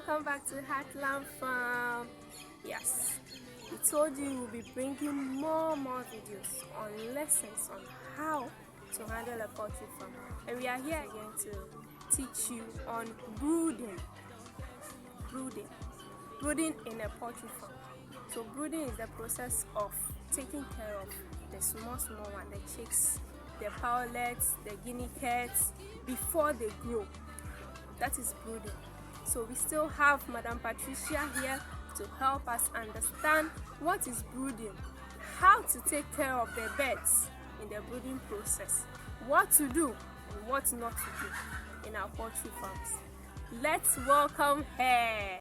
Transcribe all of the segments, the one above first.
welcome back to Heartland Farm. Yes, we told you we'll be bringing more videos on lessons on how to handle a poultry farm, and we are here again to teach you on brooding in a poultry farm. So brooding is the process of taking care of the small one, the chicks, the powlets, the guinea cats before they grow. That is brooding. So we still have Madam Patricia here to help us understand what is brooding, how to take care of the birds in the brooding process, what to do and what not to do in our poultry farms. Let's welcome her.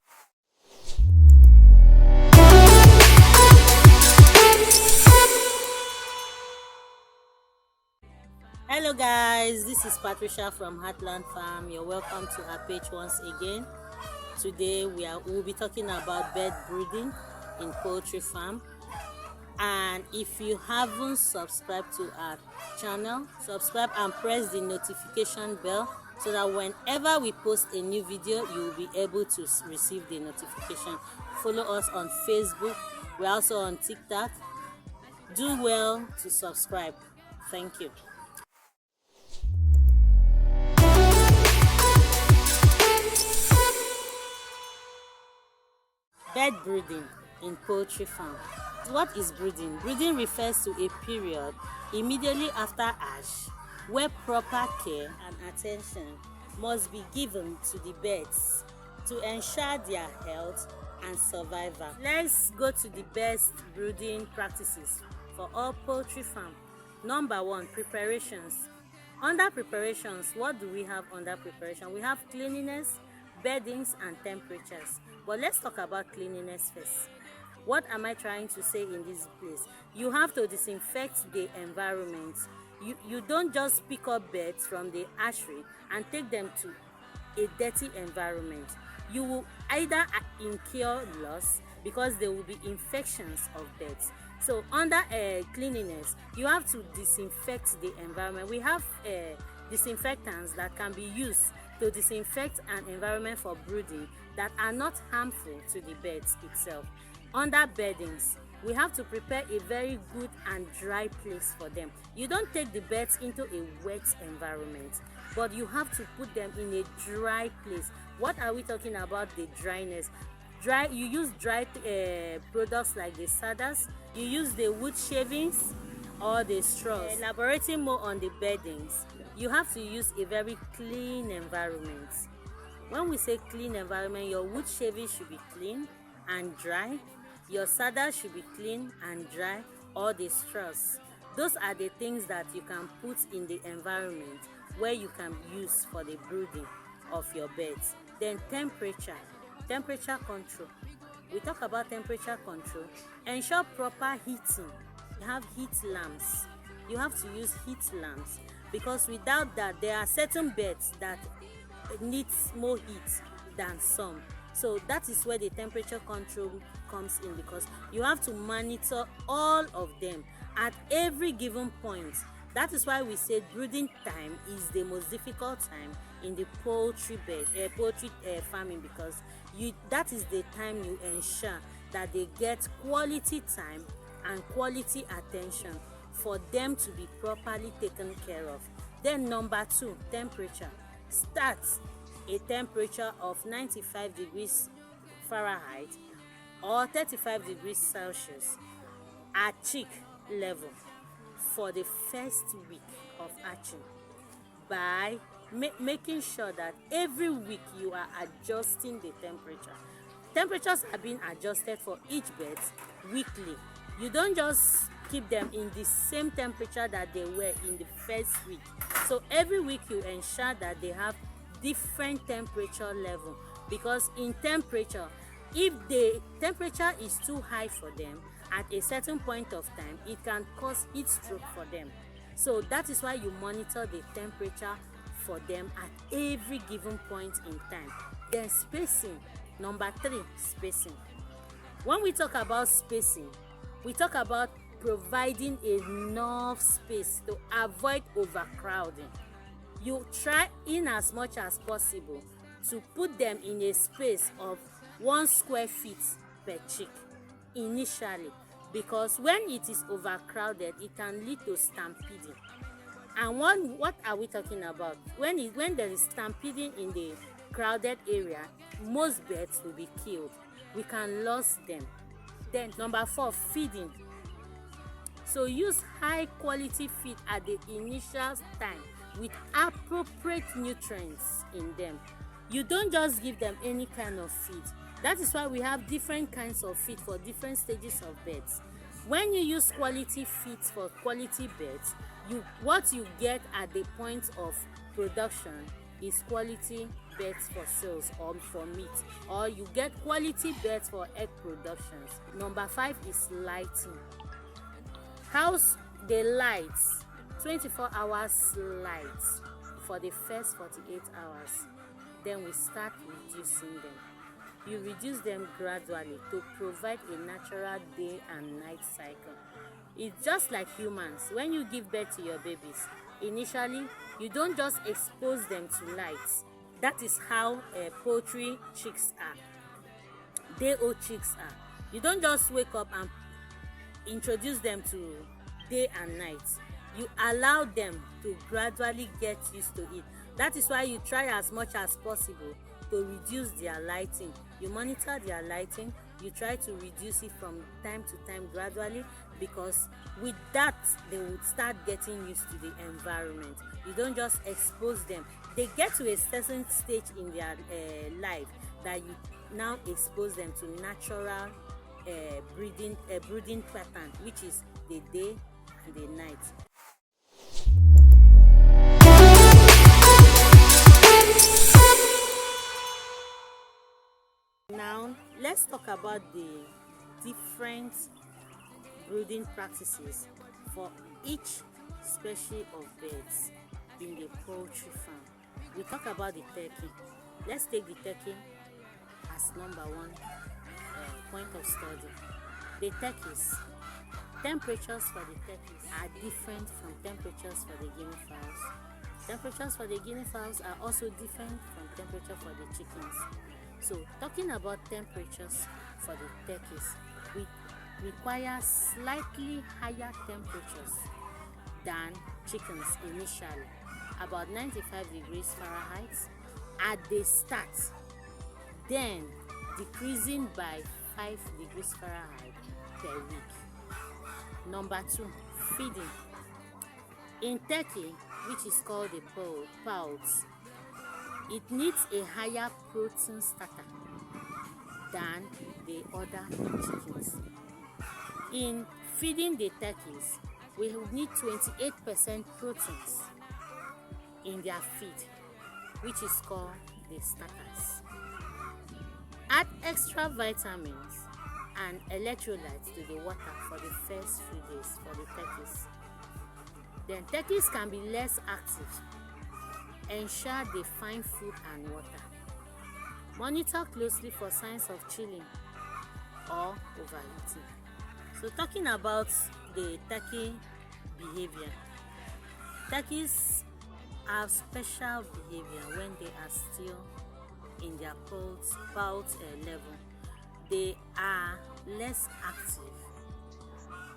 Hello guys, this is Patricia from Heartland Farm. You're welcome to our page once again. Today we'll be talking about bird brooding in poultry farm. And if you haven't subscribed to our channel, subscribe and press the notification bell so that whenever we post a new video, you will be able to receive the notification. Follow us on Facebook. We're also on TikTok. Do well to subscribe. Thank you. Bird brooding in poultry farm. What is brooding? Brooding refers to a period immediately after hatch where proper care and attention must be given to the birds to ensure their health and survival. Let's go to the best brooding practices for all poultry farm. Number 1, preparations. Under preparations, what do we have under preparation? We have cleanliness, beddings and temperatures. But let's talk about cleanliness first. What am I trying to say in this place? You have to disinfect the environment. You don't just pick up birds from the hatchery and take them to a dirty environment. You will either incur loss because there will be infections of birds. So under cleanliness, you have to disinfect the environment. We have disinfectants that can be used to disinfect an environment for brooding that are not harmful to the birds itself. Under beddings, we have to prepare a very good and dry place for them. You don't take the birds into a wet environment, but you have to put them in a dry place. What are we talking about? The dryness. You use dry products like the sawdust, you use the wood shavings or the straws. Elaborating more on the beddings, you have to use a very clean environment. When we say clean environment, your wood shavings should be clean and dry, your sawdust should be clean and dry, or the straws. Those are the things that you can put in the environment where you can use for the brooding of your birds. Then temperature control. We talk about temperature control. Ensure proper heating. You have heat lamps. You have to use heat lamps because without that, there are certain birds that needs more heat than some. So that is where the temperature control comes in, because you have to monitor all of them at every given point. That is why we said brooding time is the most difficult time in the poultry farming, because that is the time you ensure that they get quality time and quality attention for them to be properly taken care of. Then number 2, temperature. Start a temperature of 95 degrees Fahrenheit or 35 degrees Celsius at chick level for the first week of hatching by making sure that every week you are adjusting the temperature. Temperatures are being adjusted for each bird weekly. You don't just keep them in the same temperature that they were in the first week. So every week you ensure that they have different temperature level, because in temperature, if the temperature is too high for them at a certain point of time, it can cause heat stroke for them. So that is why you monitor the temperature for them at every given point in time. Then spacing. Number 3, spacing. When we talk about spacing, we talk about providing enough space to avoid overcrowding. You try in as much as possible to put them in a space of 1 square feet per chick initially, because when it is overcrowded it can lead to stampeding. And what are we talking about? When there is stampeding in the crowded area, most birds will be killed. We can lose them. Then number 4, feeding. So use high quality feed at the initial time with appropriate nutrients in them. You don't just give them any kind of feed. That is why we have different kinds of feed for different stages of birds. When you use quality feeds for quality birds, what you get at the point of production is quality birds for sales or for meat, or you get quality birds for egg productions. Number 5 is lighting. House the lights 24 hours light for the first 48 hours. Then we start reducing them. You reduce them gradually to provide a natural day and night cycle. It's just like humans. When you give birth to your babies, initially you don't just expose them to lights. That is how poultry chicks are. Day-old chicks are. You don't just wake up and introduce them to day and night. You allow them to gradually get used to it. That is why you try as much as possible to reduce their lighting. You monitor their lighting. You try to reduce it from time to time gradually, because with that they would start getting used to the environment. You don't just expose them. They get to a certain stage in their life that you now expose them to natural brooding pattern, which is the day and the night. Now let's talk about the different brooding practices for each species of birds in the poultry farm. We talk about the turkey. Let's take the turkey as number 1 point of study. The turkeys, temperatures for the turkeys are different from temperatures for the guinea fowls. Temperatures for the guinea fowls are also different from temperature for the chickens. So talking about temperatures for the turkeys, we require slightly higher temperatures than chickens initially, about 95 degrees Fahrenheit at the start, then decreasing by 5 degrees Fahrenheit per week. Number 2, feeding. In turkey, which is called the poults, it needs a higher protein starter than the other chickens. In feeding the turkeys, we need 28% proteins in their feed, which is called the starters. Add extra vitamins and electrolytes to the water for the first few days for the turkeys. Then turkeys can be less active. Ensure they find food and water. Monitor closely for signs of chilling or overeating. So talking about the turkey behavior, turkeys have special behavior when they are still in their poult level. They are less active,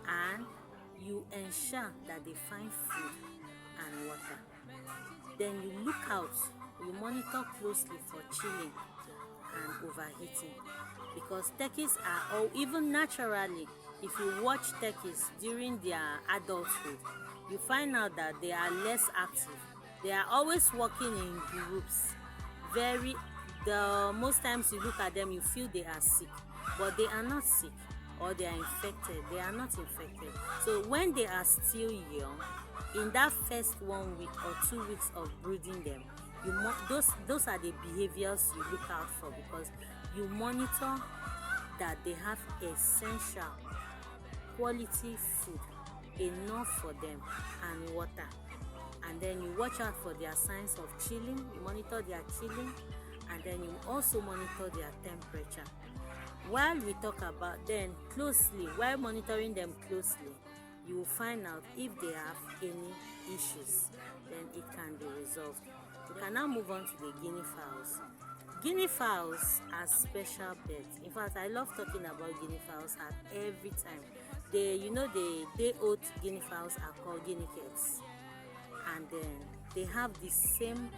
and you ensure that they find food and water. Then you look out, you monitor closely for chilling and overheating, because turkeys are, or even naturally, if you watch turkeys during their adulthood, you find out that they are less active. They are always walking in groups. Most times you look at them, you feel they are sick, but they are not sick, or they are infected. They are not infected. So when they are still young, in that first 1 week or 2 weeks of brooding them, those are the behaviors you look out for, because you monitor that they have essential quality food, enough for them, and water. And then you watch out for their signs of chilling. You monitor their chilling, and then you also monitor their temperature. While we talk about them closely, while monitoring them closely, you will find out if they have any issues, then it can be resolved. We can now move on to the guinea fowls. Guinea fowls are special birds. In fact, I love talking about guinea fowls at every time. The day-old guinea fowls are called guinea cats, and then they have the same,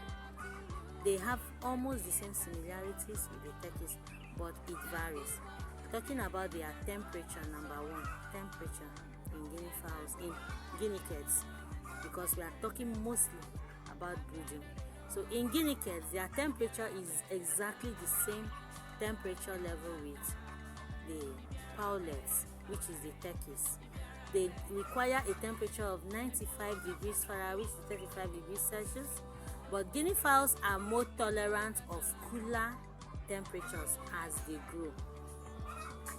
they have almost the same similarities with the turkeys, but it varies. Talking about their temperature, number one, temperature in guinea fowls, in guinea cats, because we are talking mostly about brooding. So in guinea cats, their temperature is exactly the same temperature level with the powlets, which is the turkeys. They require a temperature of 95 degrees Fahrenheit to 35 degrees Celsius, but guinea fowls are more tolerant of cooler temperatures as they grow.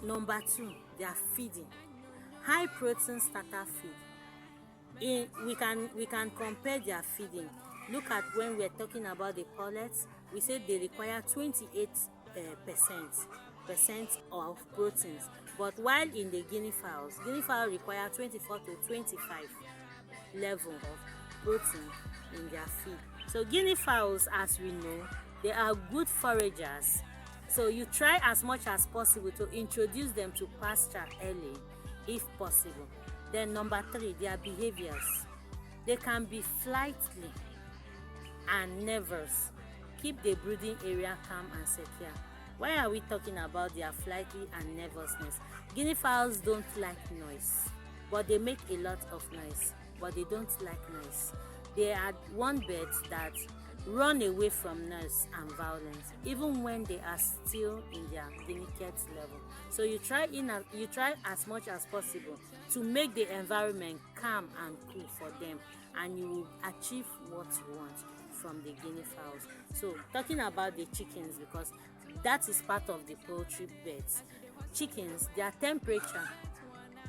Number two, they are feeding. High protein starter feed. We can compare their feeding. Look at when we're talking about the pullets, we said they require 28% of proteins, but while in the guinea fowls require 24 to 25 level of protein in their feed. So guinea fowls, as we know, they are good foragers. So you try as much as possible to introduce them to pasture early, if possible. Then number three, their behaviors. They can be flighty and nervous. Keep the brooding area calm and secure. Why are we talking about their flighty and nervousness? Guinea fowls don't like noise, but they make a lot of noise, but they don't like noise. They are one bird that run away from noise and violence, even when they are still in their guinea cat level. So you try as much as possible to make the environment calm and cool for them, and you will achieve what you want from the guinea fowls. So talking about the chickens, because that is part of the poultry birds. Chickens, their temperature.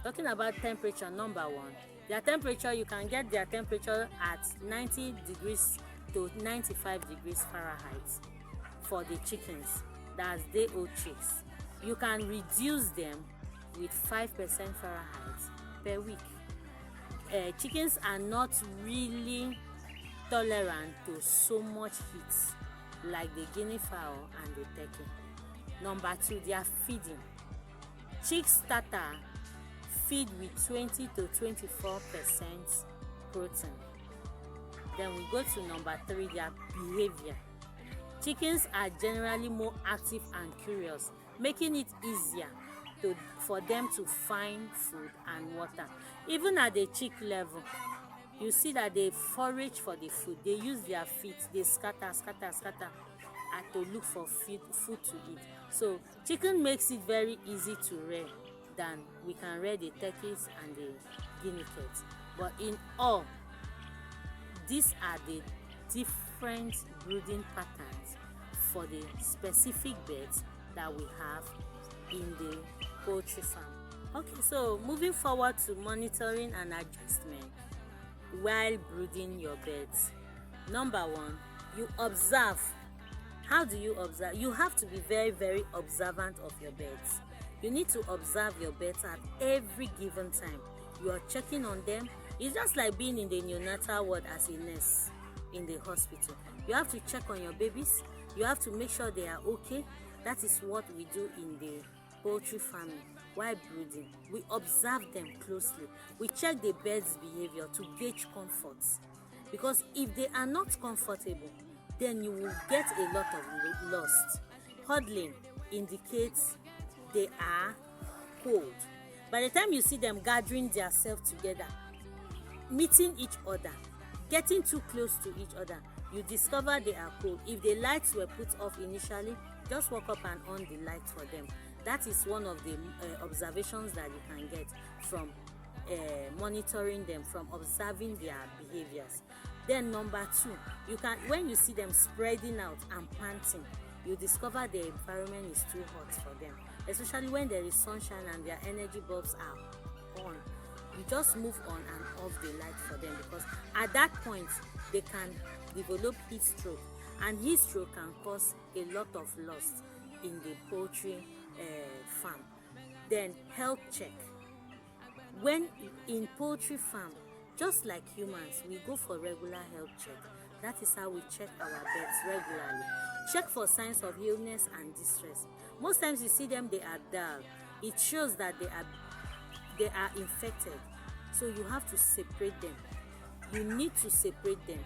Talking about temperature, number one, their temperature, you can get their temperature at 90 degrees to 95 degrees Fahrenheit for the chickens. That's day-old chicks. You can reduce them with 5% Fahrenheit per week. Chickens are not really tolerant to so much heat like the guinea fowl and the turkey. Number two, they are feeding. Chick starter feed with 20 to 24% protein. Then we go to number three, their behavior. Chickens are generally more active and curious, making it easier for them to find food and water. Even at the chick level, you see that they forage for the food. They use their feet, they scatter and to look for food to eat. So chicken makes it very easy to rear than we can rear the turkeys and the guinea cats. But in all, these are the different brooding patterns for the specific birds that we have in the poultry farm. Okay, so moving forward to monitoring and adjustment while brooding your birds. Number one, you observe. How do you observe? You have to be very, very observant of your birds. You need to observe your birds at every given time. You are checking on them. It's just like being in the neonatal ward as a nurse in the hospital. You have to check on your babies. You have to make sure they are okay. That is what we do in the poultry farming while brooding. We observe them closely. We check the bird's behavior to gauge comfort. Because if they are not comfortable, then you will get a lot of loss. Huddling indicates they are cold. By the time you see them gathering themselves together, meeting each other, getting too close to each other, you discover they are cold. If the lights were put off initially, just walk up and on the light for them. That is one of the observations that you can get from monitoring them, from observing their behaviors. Then number two, when you see them spreading out and panting, you discover the environment is too hot for them, especially when there is sunshine and their energy bulbs are on. You just move on and off the light for them, because at that point they can develop heat stroke, and heat stroke can cause a lot of loss in the poultry farm. Then health check. When in poultry farm, just like humans, we go for regular health check That is how we check our birds regularly. Check for signs of illness and distress. Most times you see them, they are dull. It shows that they are infected. So you have to separate them. You need to separate them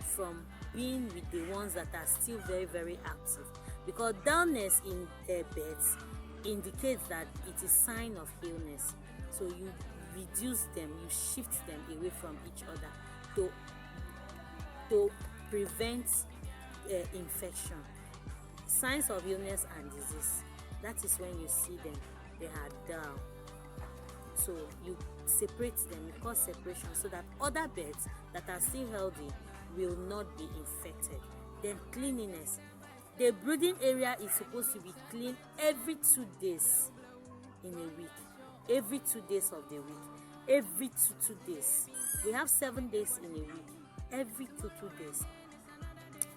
from being with the ones that are still very, very active, because dullness in birds indicates that it is sign of illness. So you reduce them, you shift them away from each other to prevent infection. Signs of illness and disease, that is when you see them, they are dull. So you separate them, you cause separation so that other birds that are still healthy will not be infected. Then cleanliness. The brooding area is supposed to be clean every 2 days in a week. Every 2 days of the week. Every two days. We have 7 days in a week. Every two days.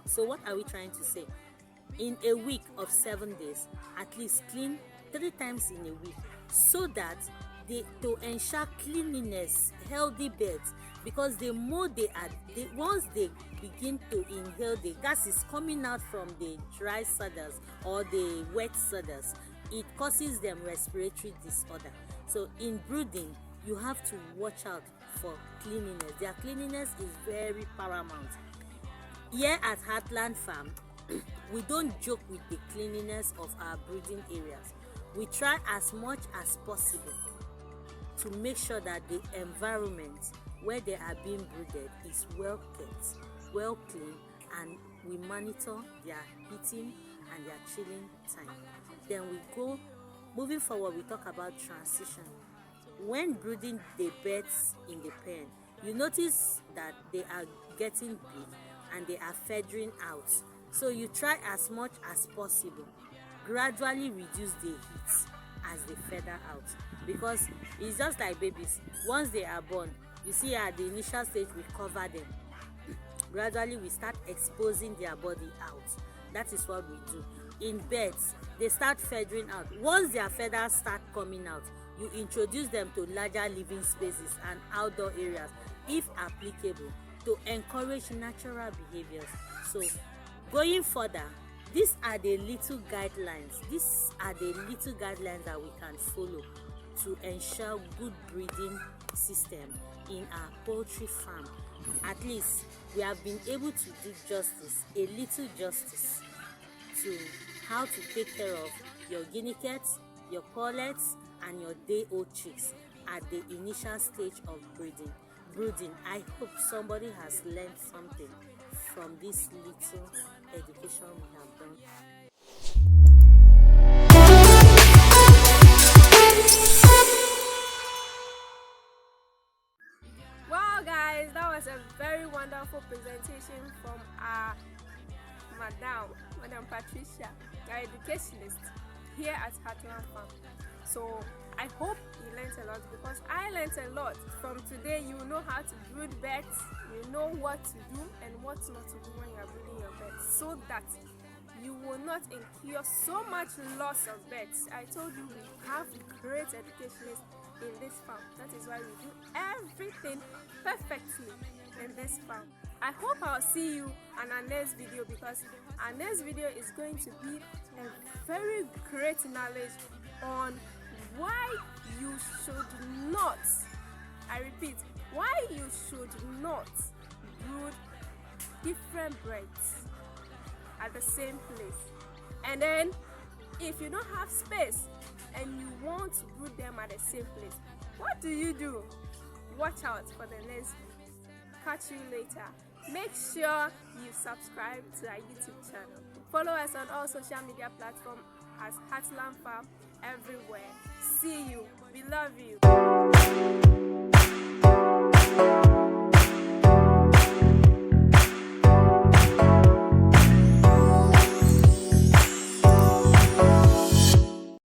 So what are we trying to say? In a week of 7 days, at least clean 3 times in a week, so that to ensure cleanliness, healthy birds, because the more once they begin to inhale the gases coming out from the dry sawdust or the wet sawdust, it causes them respiratory disorder. So in brooding, you have to watch out for cleanliness. Their cleanliness is very paramount. Here at Heartland Farm, we don't joke with the cleanliness of our brooding areas. We try as much as possible to make sure that the environment where they are being brooded is well kept, well clean, and we monitor their eating and their chilling time. Then moving forward, we talk about transition. When brooding the birds in the pen, you notice that they are getting big and they are feathering out. So you try as much as possible, gradually reduce the heat as they feather out, because it's just like babies. Once they are born, you see at the initial stage we cover them. Gradually we start exposing their body out. That is what we do. In birds, they start feathering out. Once their feathers start coming out, you introduce them to larger living spaces and outdoor areas if applicable, to encourage natural behaviors. So going further, these are the little guidelines. These are the little guidelines that we can follow to ensure good breeding system in our poultry farm. At least we have been able to do justice, a little justice, to how to take care of your guinea cats, your pullets, and your day-old chicks at the initial stage of brooding. I hope somebody has learned something from this little education we have done. Wow guys, that was a very wonderful presentation from our Madam Patricia, our educationist here at Heartland Farm. So I hope you learned a lot, because I learned a lot. From today, you know how to brood birds, you know what to do and what not to do when you are brooding your birds, so that you will not incur so much loss of birds. I told you we have great educationists in this farm. That is why we do everything perfectly in this farm. I hope I'll see you on our next video, because our next video is going to be a very great knowledge on why you should not, I repeat, why you should not brood different breeds at the same place. And then if you don't have space and you want to brood them at the same place, what do? Watch out for the next video. Catch you later. Make sure you subscribe to our YouTube channel. Follow us on all social media platforms as Heartland Farm everywhere. See you. We love you.